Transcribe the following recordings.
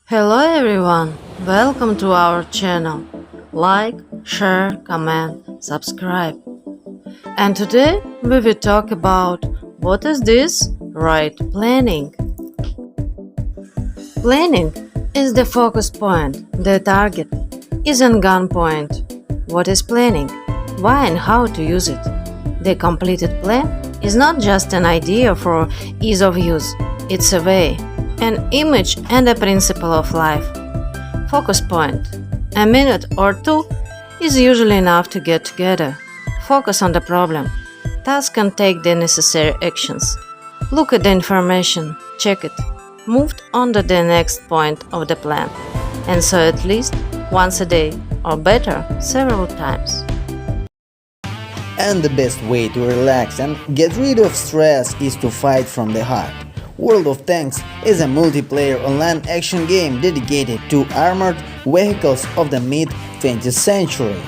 Hello everyone, welcome to our channel. Like, share, comment, subscribe. And today we will talk about what is this right planning. Planning is the focus point, the target, is an gun point. What is planning? Why and how to use it? The completed plan is not just an idea for ease of use, it's a way, an image and a principle of life. Focus point. A minute or two is usually enough to get together. Focus on the problem. Task and take the necessary actions. Look at the information, check it. Moved on to the next point of the plan. And so at least once a day, or better, several times. And the best way to relax and get rid of stress is to fight from the heart. World of Tanks is a multiplayer online action game dedicated to armored vehicles of the mid-20th century.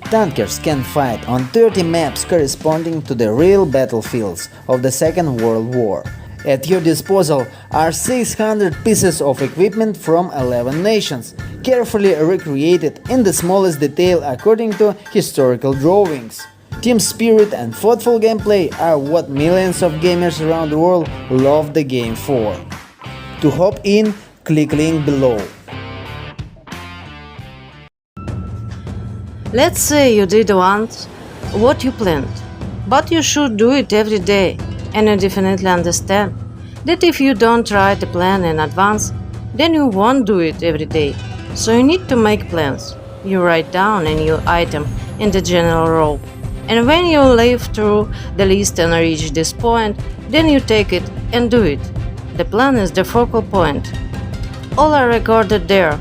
Tankers can fight on 30 maps corresponding to the real battlefields of the Second World War. At your disposal are 600 pieces of equipment from 11 nations, carefully recreated in the smallest detail according to historical drawings. Team spirit and thoughtful gameplay are what millions of gamers around the world love the game for. To hop in, click link below. Let's say you did once what you planned, but you should do it every day, and you definitely understand that if you don't write the plan in advance, then you won't do it every day. So you need to make plans. You write down a new item in the general row, and when you live through the list and reach this point, then you take it and do it. The plan is the focal point. All are recorded there.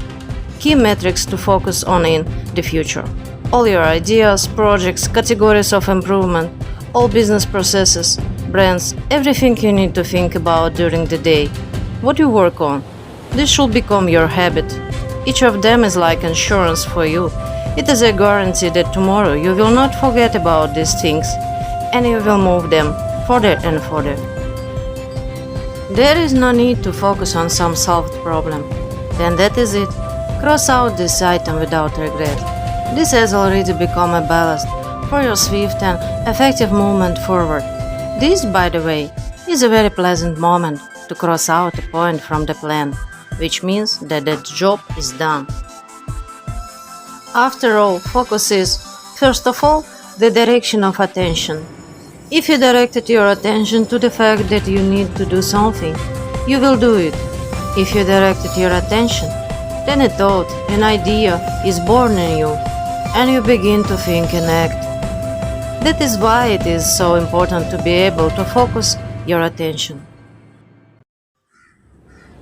Key metrics to focus on in the future. All your ideas, projects, categories of improvement, all business processes, brands, everything you need to think about during the day. What you work on. This should become your habit. Each of them is like insurance for you. It is a guarantee that tomorrow you will not forget about these things and you will move them further and further. There is no need to focus on some solved problem. Then that is it. Cross out this item without regret. This has already become a ballast for your swift and effective movement forward. This, by the way, is a very pleasant moment to cross out a point from the plan, which means that the job is done. After all, focus is, first of all, the direction of attention. If you directed your attention to the fact that you need to do something, you will do it. If you directed your attention, then a thought, an idea is born in you, and you begin to think and act. That is why it is so important to be able to focus your attention.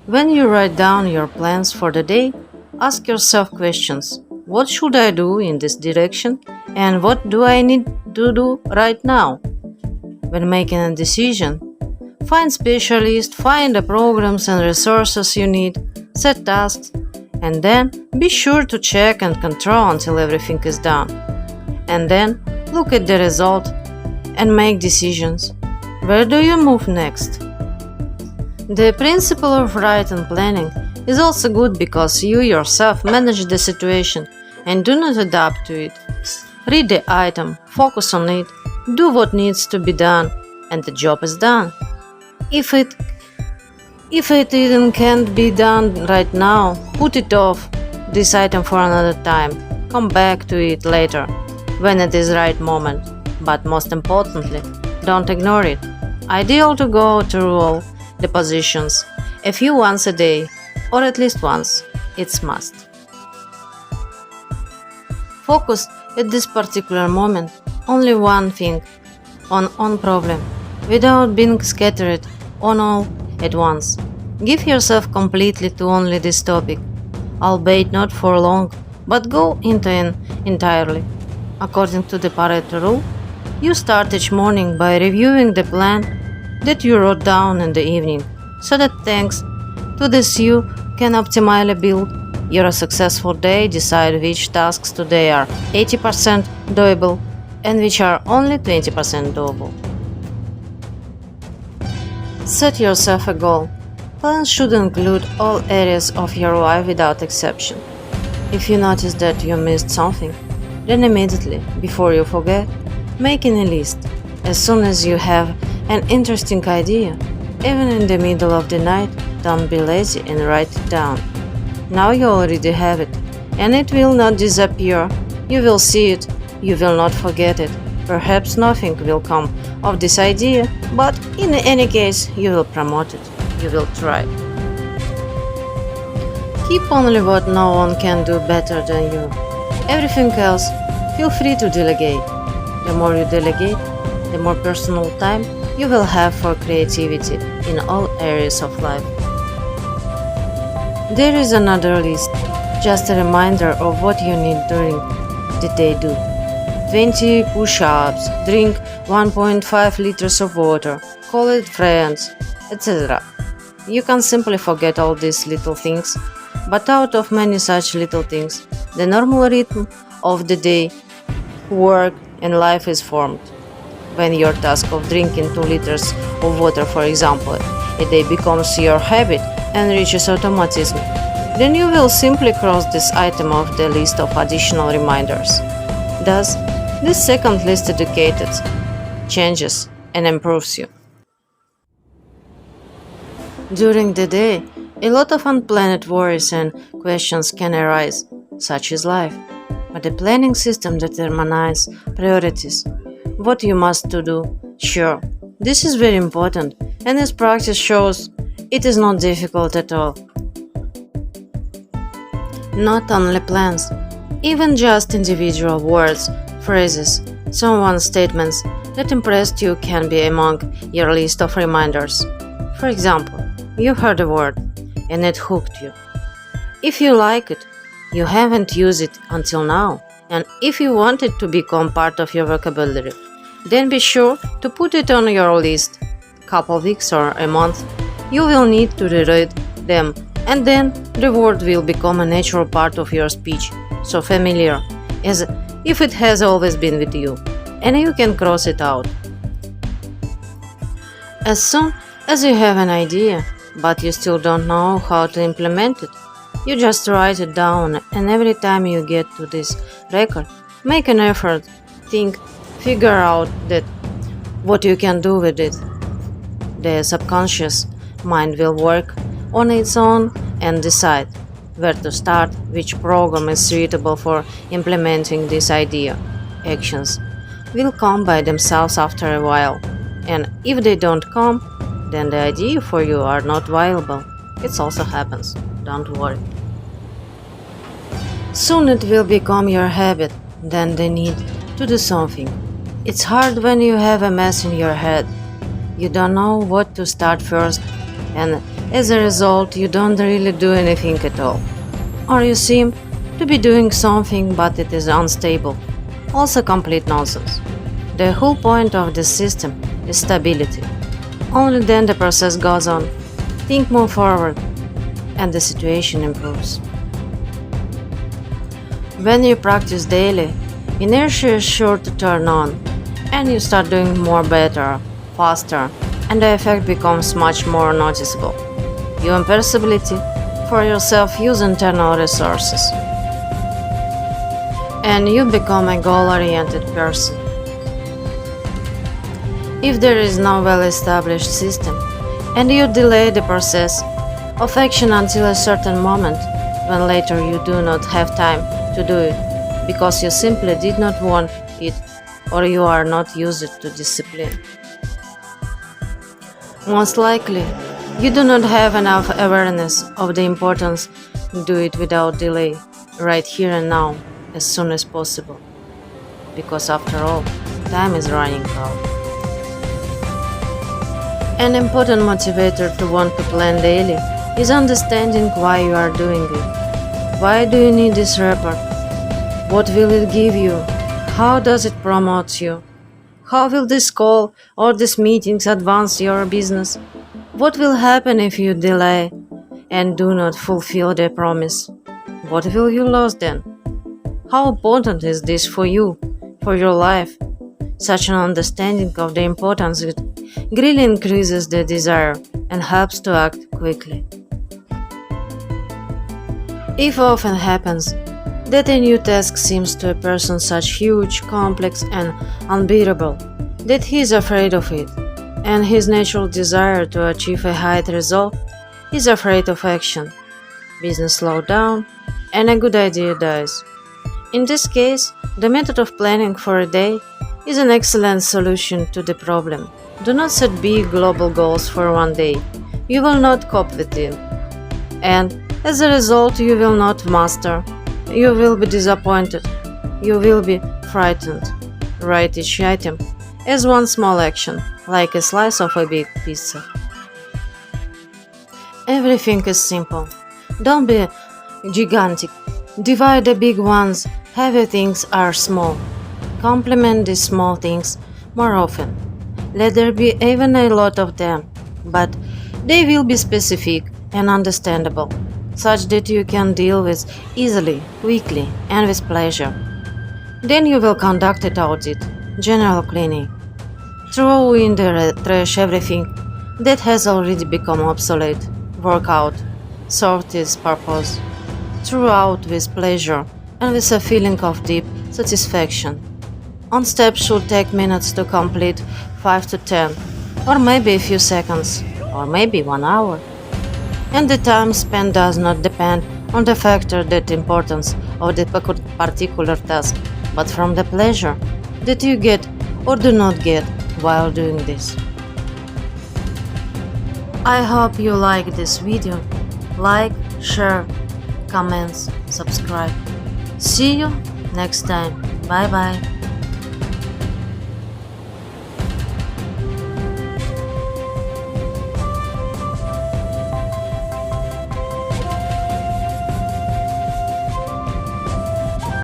When you write down your plans for the day, ask yourself questions. What should I do in this direction, and what do I need to do right now? When making a decision, find specialists, find the programs and resources you need, set tasks, and then be sure to check and control until everything is done. And then look at the result and make decisions. Where do you move next? The principle of right and planning is also good because you yourself manage the situation and do not adapt to it. Read the item, focus on it, do what needs to be done, and the job is done. If it even can't be done right now, put it off, this item for another time. Come back to it later, when it is right moment. But most importantly, don't ignore it. Ideal to go through all the positions a few once a day, or at least once. It's must. Focus at this particular moment only one thing, on problem, without being scattered on all at once. Give yourself completely to only this topic, albeit not for long, but go into it entirely. According to the Pareto rule, you start each morning by reviewing the plan that you wrote down in the evening, so that thanks to this you can optimally build your successful day, decide which tasks today are 80% doable and which are only 20% doable. Set yourself a goal. Plans should include all areas of your life without exception. If you notice that you missed something, then immediately, before you forget, make a list. As soon as you have an interesting idea, even in the middle of the night, don't be lazy and write it down. Now you already have it, and it will not disappear. You will see it, you will not forget it. Perhaps nothing will come of this idea, but in any case, you will promote it, you will try. Keep only what no one can do better than you. Everything else, feel free to delegate. The more you delegate, the more personal time you will have for creativity in all areas of life. There is another list, just a reminder of what you need during the day. Do 20 push-ups, drink 1.5 liters of water, call it friends, etc. You can simply forget all these little things, but out of many such little things, the normal rhythm of the day, work, and life is formed. When your task of drinking 2 liters of water, for example, a day becomes your habit and reaches automatism, then you will simply cross this item off the list of additional reminders. Thus, this second list educates, changes, and improves you. During the day, a lot of unplanned worries and questions can arise, such is life. But the planning system determines priorities, what you must to do. Sure, this is very important, and as practice shows, it is not difficult at all. Not only plans, even just individual words, phrases, someone's statements that impressed you can be among your list of reminders. For example, you heard a word and it hooked you. If you like it, you haven't used it until now, and if you want it to become part of your vocabulary, then be sure to put it on your list. Couple weeks or a month, you will need to reread them, and then the word will become a natural part of your speech, so familiar as if it has always been with you, and you can cross it out. As soon as you have an idea, but you still don't know how to implement it, you just write it down, and every time you get to this record, make an effort, think, figure out that what you can do with it. The subconscious mind will work on its own and decide where to start, which program is suitable for implementing this idea. Actions will come by themselves after a while, and if they don't come, then the idea for you are not viable. It also happens, don't worry. Soon it will become your habit, then the need to do something. It's hard when you have a mess in your head. You don't know what to start first, and as a result, you don't really do anything at all. Or you seem to be doing something, but it is unstable. Also complete nonsense. The whole point of this system is stability. Only then the process goes on. Think move forward, and the situation improves. When you practice daily, inertia is sure to turn on, and you start doing more better, faster, and the effect becomes much more noticeable. You impossibility for yourself use internal resources, and you become a goal-oriented person. If there is no well-established system, and you delay the process of action until a certain moment, when later you do not have time to do it, because you simply did not want it or you are not used to discipline. Most likely, you do not have enough awareness of the importance to do it without delay, right here and now, as soon as possible. Because after all, time is running out. An important motivator to want to plan daily is understanding why you are doing it. Why do you need this report? What will it give you? How does it promote you? How will this call or these meetings advance your business? What will happen if you delay and do not fulfill the promise? What will you lose then? How important is this for you, for your life? Such an understanding of the importance it greatly increases the desire and helps to act quickly. It often happens that a new task seems to a person such huge, complex, and unbearable that he is afraid of it, and his natural desire to achieve a high result is afraid of action. Business slows down, and a good idea dies. In this case, the method of planning for a day is an excellent solution to the problem. Do not set big global goals for one day. You will not cope with them. And as a result, you will not master. You will be disappointed. You will be frightened. Write each item as one small action, like a slice of a big pizza. Everything is simple. Don't be gigantic. Divide the big ones. Heavy things are small. Complement these small things more often. Let there be even a lot of them, but they will be specific and understandable, such that you can deal with easily, quickly, and with pleasure. Then you will conduct an audit, general cleaning. Throw in the trash everything that has already become obsolete. Work out, sort its purpose. Throughout with pleasure and with a feeling of deep satisfaction. On steps should take minutes to complete, 5 to 10, or maybe a few seconds, or maybe 1 hour. And the time spent does not depend on the factor that importance of the particular task, but from the pleasure that you get or do not get while doing this. I hope you like this video. Like, share, comments, subscribe. See you next time. Bye bye.